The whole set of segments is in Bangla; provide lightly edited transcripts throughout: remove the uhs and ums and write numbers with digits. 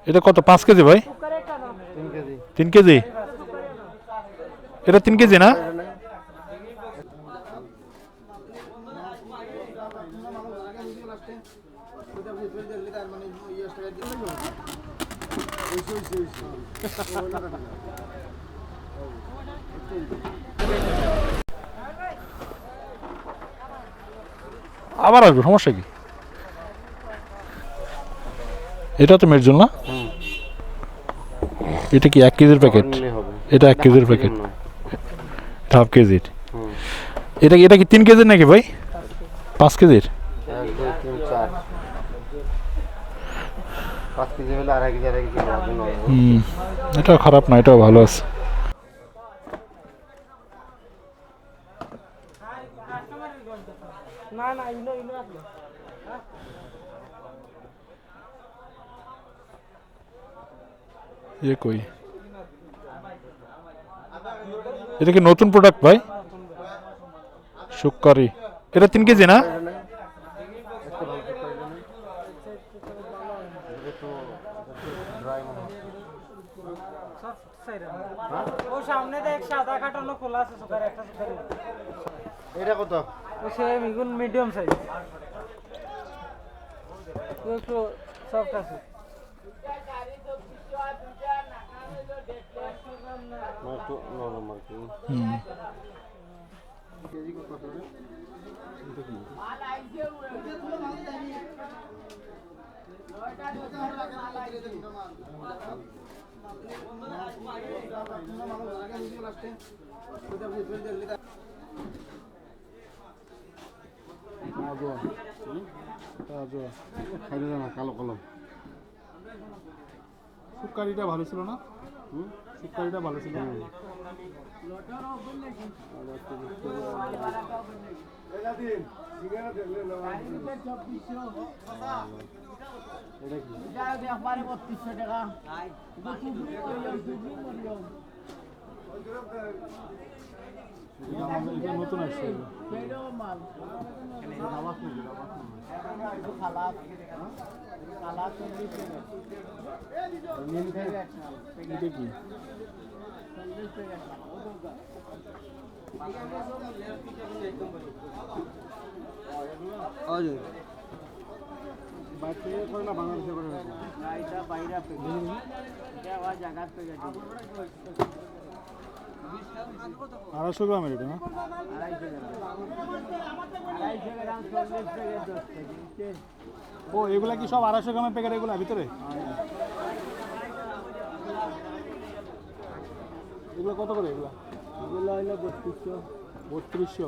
এটা কত 5 কেজি ভাই? 3 কেজি। এটা 3 কেজি না? আবার আসবে, সমস্যা কি? এটা তো মির্জুল না? এটা কি 1 কেজির প্যাকেট? এটা 1 কেজির প্যাকেট, এটা হাফ কেজির। এটা এটা কি 3 কেজির নাকি ভাই? 5 কেজির? 5 কেজি হলে 2.5 কেজি 2.5 কেজি এটাও খারাপ না, এটাও ভালো আছে। ये कोई এটা কি নতুন প্রোডাক্ট ভাই? শুক্কারি। এটা 3 কেজি না? এটা কত? মিডিয়াম সাইজ একটু সফট আছে। নরম আর কি। কেজি কত করে? এটা কি? কালো কলম। শুক্কারিটা ভালো ছিল না? শুক্কারিটা ভালো ছিল। এটা কি? এটা নতুন আসছে। এটা কি? বাইরে করে না বাংলাদেশে করে? এটা বাইরে এটা আবার জায়গা থেকে 250 গ্রামের এটা না? 250 গ্রাম 40 থেকে 10 কেজি। ও এগুলা কি সব 250 গ্রামের প্যাকেট এগুলা ভিতরে? এগুলো কত করে এগুলা? এগুলো হলো 3200। 3200।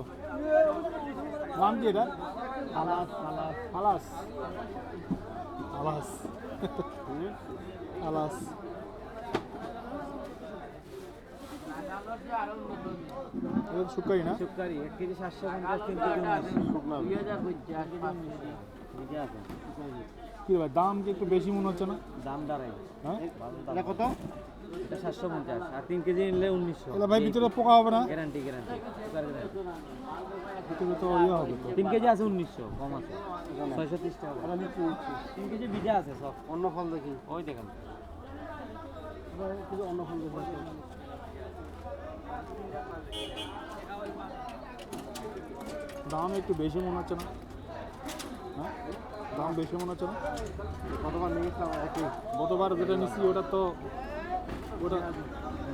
নাম কি এটা? খালাস খালাস আলাস। আলাস। আলাস। এটা শুকাই না? শুকারি 1 কেজি 750 3 কেজি শুকনা 2000 কইছে 1 কেজি নিজে আছে। কি ভাই দাম কি একটু বেশি মনে হচ্ছে না? দাম দাঁড়ায় হ্যাঁ এটা কত? এটা 750 আর 3 কেজি নিলে 1900। এটা ভাই ভিতরে পোকা হবে না? গ্যারান্টি গ্যারান্টি ভিতরে তো ইয়ে হবে তো। 3 কেজি আছে 1900 কম আছে 630 টাকা। এটা নিচে 3 কেজি বিজা আছে সব। অন্য ফল দেখি। ওই দেখেন কিছু অন্য ফল দেখি। দাম একটু বেশি মনে হচ্ছে না? হ্যাঁ দাম বেশি মনে হচ্ছে না? কতবার নিয়েছিলাম একই। গতবার যেটা নিচ্ছি ওটা তো ওটা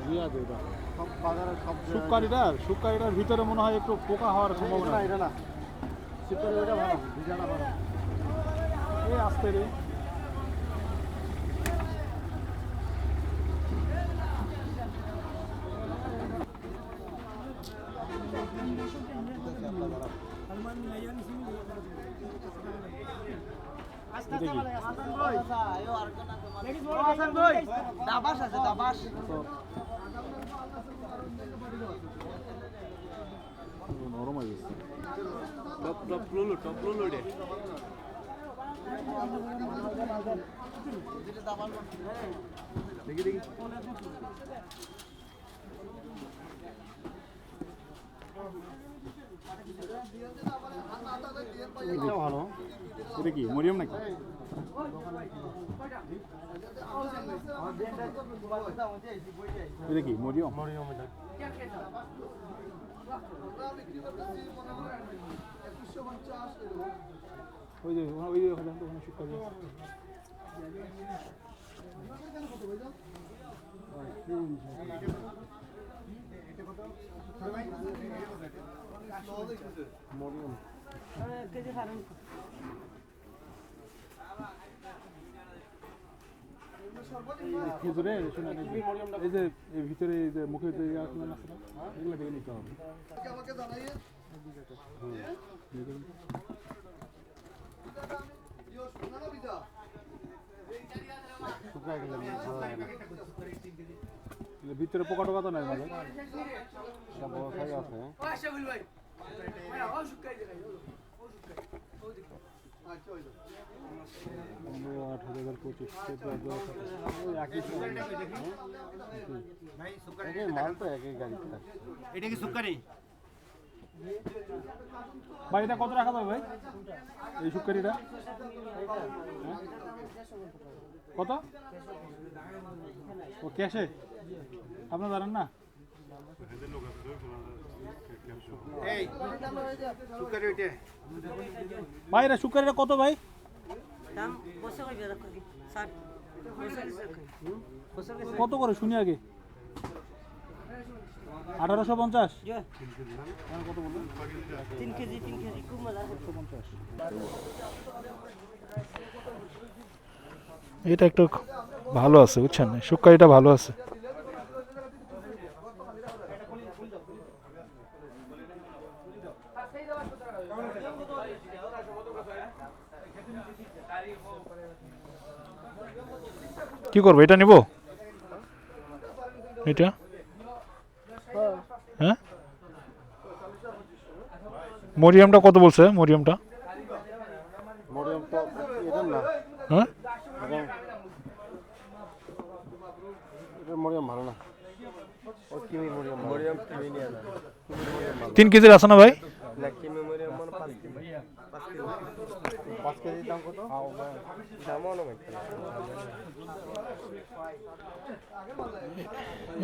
ইয়ে আছে ওটা সব বাজারে সব শুক্কারিটার ভিতরে মনে হয় একটু পোকা হওয়ার সম্ভাবনা। এটা না সুপার ওটা ভালো ভিজাটা ভালো। এই আসতে রে দাবাস আছে দাবাস নরম হয়ে গেছে। টপ লুলো রে দেখি দেখি। এটা কি মরিয়ম নাকি? এটা কি মরিয়ম? ওই যে ওখানে শুকা দিয়ে মরিয়ম খেজুরে শোনা নেই এই যে এর ভিতরে এই যে মুখে যে আছে না এগুলো দেখে নিতে হবে। আমাকে জানাইয়ে ভিতরে পোকা টোকা তো নাই মানে বড় সাইজ আছে। মাল তো একই গাড়ি। এটা কি সুক্কারি? ভাই এটা কত রাখা যাবে ভাই এই শুক্কারিটা? কত? ও ক্যাশে আপনার জানেন না? এই সুক্কারি ওইটা ভাই এটা শুক্কারিটা কত ভাই? দাম বসে কই বের করি 60 বসে কত করে শুনি আগে? 1850। কত বললেন? 3 কেজি খুব মজা 150। এটা একটু ভালো আছে বুঝছেন, শুক্কারিটা ভালো আছে। কি করবো এটা নিব? এটা হ্যাঁ মরিয়ামটা কত বলছে? মরিয়ামটা মরিয়ম তো এটা না। হ্যাঁ এটা মরিয়ম ভালো না। ও কিমি মরিয়ম। মরিয়ম কিমি নিয়ে না। 3 কেজির আছে না ভাই? না কিমি মরিয়ম মানে 5 কেজি। 5 কেজি দাম কত? দামও না ভাই।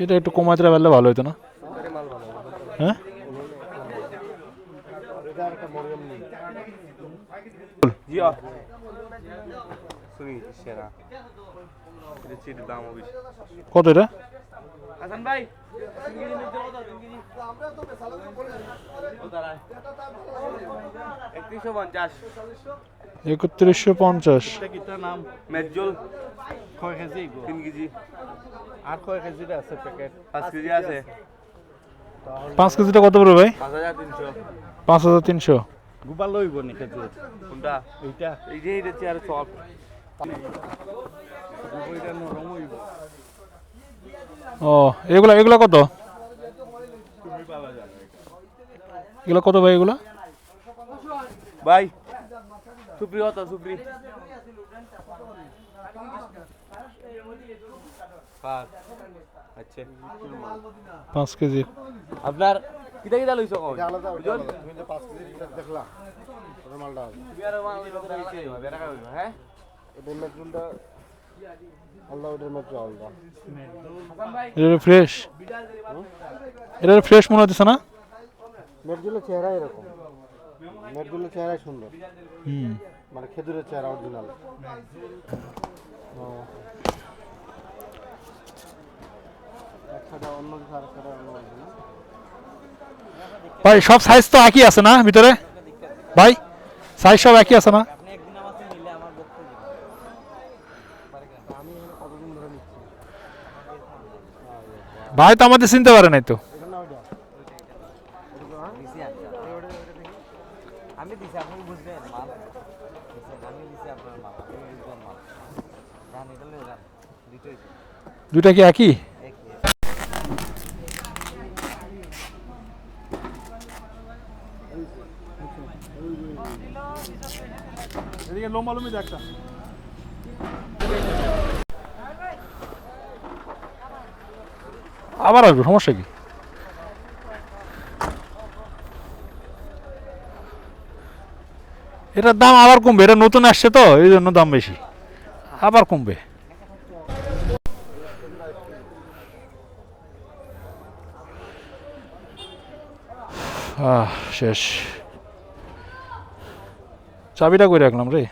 এটা একটু কমাইতে পারলে ভালো হতো না? আরে মাল ভালো। হ্যাঁ এটা একটা মরিয়ম নেই। জিয়া সুই সেরা এটা চিট দাম বেশি। কত এটা? হাসান ভাই আমরা তো বেসালা করে ও দাঁড়ায় 3150 3150। এটা কিটা নাম মেজল কয় কেজি 3 কেজি আর কয় কেজি আছে প্যাকেট? 5 কেজি আছে 5 কেজিটা কত পড়বে ভাই? 5300 5300। গুবা লইব নি কেজি কোনটা এইটা এই যে এটা চেয়ার সব গুবাইটা নরম হইব ও এগুলা কত? এগুলা কত ভাই এগুলা? ভাই সুপ্রি হতো সুপ্রি পাঁচ আচ্ছা 5 কেজি। আপনার কিটা কিটা লইছো কই এটা আলাদা ওটা আলাদা। তুমি যে 5 কেজি এটা দেখলা ওটা মালটা আছে। তুমি আর মাল লইছো বেরা কইবা হ্যাঁ এটা মেট্রোলটা আলাদা, ওটার মেট্রো আলাদা। হাসান ভাই এটা ফ্রেশ, এটা ফ্রেশ মনে হচ্ছে না? মেট্রোলের চেহারা এরকম। মেট্রোলের চেহারাই সুন্দর, হুম মানে খেজুরের চেহারা অরিজিনাল। একসাথে অন্য কিছু আর একসাথে অন্য কিছু না। ভাই সব সাইজ তো একই আছে না ভিতরে? ভাই সাইজ সব একই আছে না? আপনি একদিন আমাকে নিলে আমার বক্তব্য আমি এখানে কতদিন ধরে নিচ্ছি। ভাই তো আমাদের চিনতে পারে নাই তো। এটা না ওইটা দিছি আমি দিছি আপনি বুঝবেন মাল আমি দিছি আপনার মাল আপনি বুঝবেন মাল জান এটা লয়ে যান দুটোই দুইটা কি একই? একই এদিকে লম্বা একটা আবার আসবো, সমস্যা কি? এটার দাম আবার কমবে, এটা নতুন আসছে তো এই জন্য দাম বেশি, আবার কমবে। শেষ, চাবিটা করে রাখলাম রে।